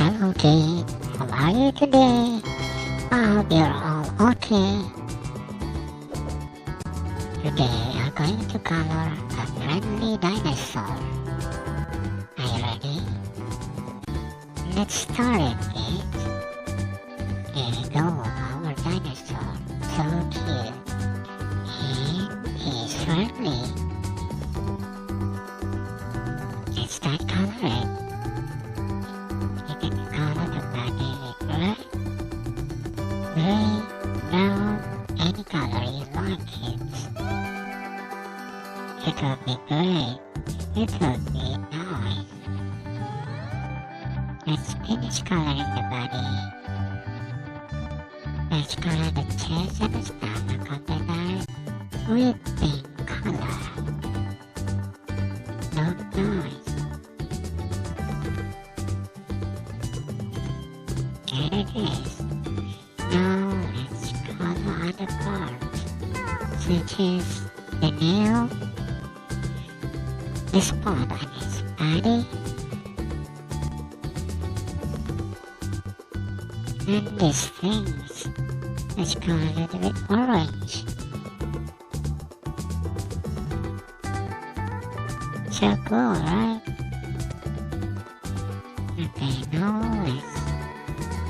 Hello kid, how are you today? I hope you're all okay. Today we are going to color a friendly dinosaur. Are you ready? Let's start it, kids. Here we go, our dinosaur. So cute. He is friendly. Let's start coloring. You can color the body with red, green, brown, any color you like, kids. It will be great. It will be nice. Let's finish coloring the body. Let's color the chest and the stomach of the knife with pink color. Look nice. There it is. Now let's color other parts, such as the nail, the spot on his body, and these things. Let's color it with orange. So cool, right? Okay, now let's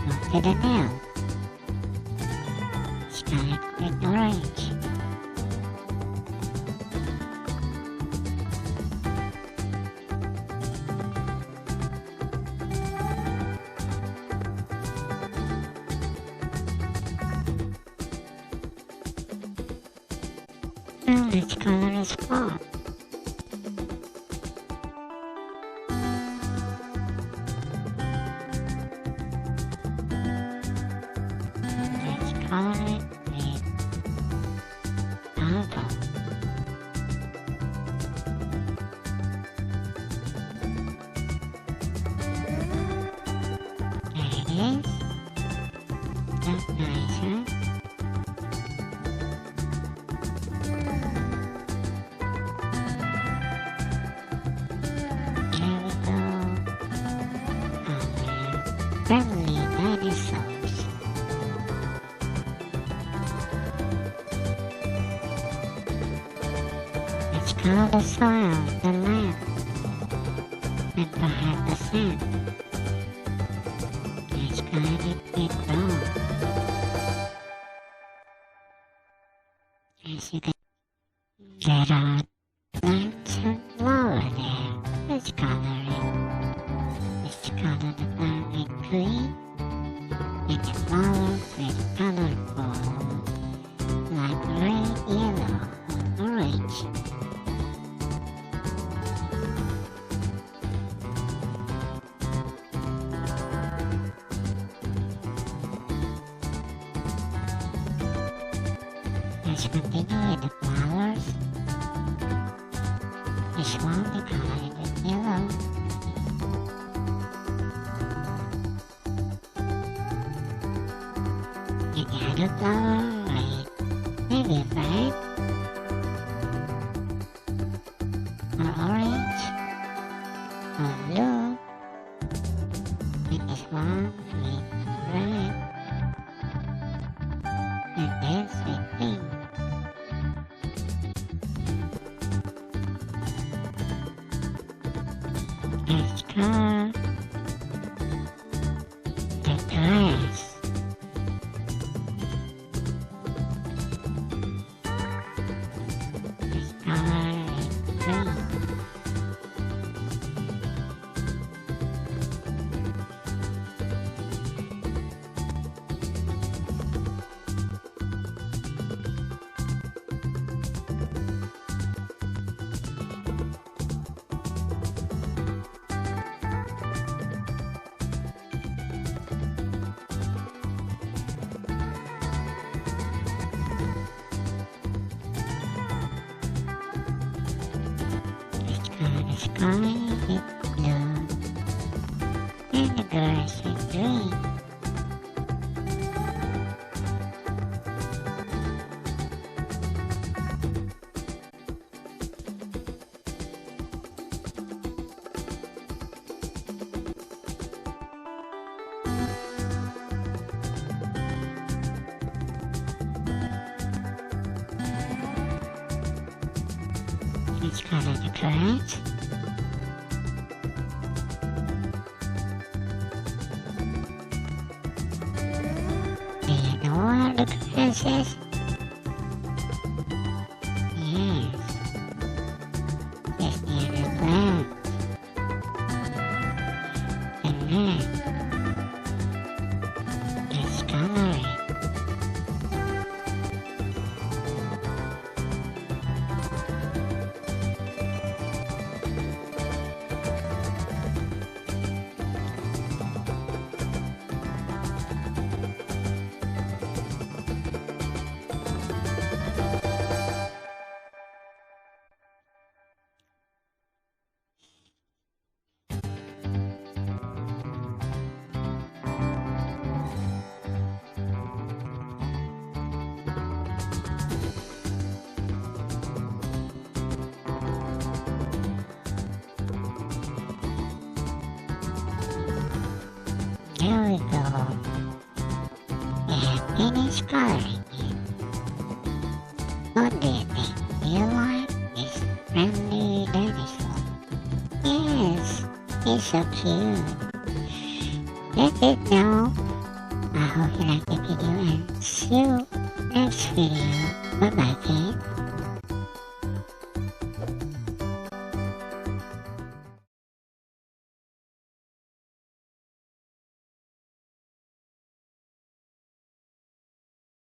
go to the nail. Let's color it with orange. Now let's color a spot. Let's color it with purple. There it is. That's nice, huh? Friendly dinosaurs. Let's color the soil, the land, and perhaps the sand. Let's color it with brown. As you can, there are plants and flowers there. Let's color it. Let's color the plant with green and the flowers with colorful like red, yellow, or orange. Let's continue with the flowers. This one we color it with yellow. And the other flower with maybe red or orange or blue. And this one with red and this with pink. Let's color the grass. Let's color it green. The sky with blue and the grass with green. Which color the correct? Do you know where the correct is? Yes. Just near the plant. And then, just color it. There we go. We have finished coloring it. What do you think? Do you like this friendly dinosaur? Yes, he's so cute. Let it know. I hope you like the video and see you next video. Bye bye, kid.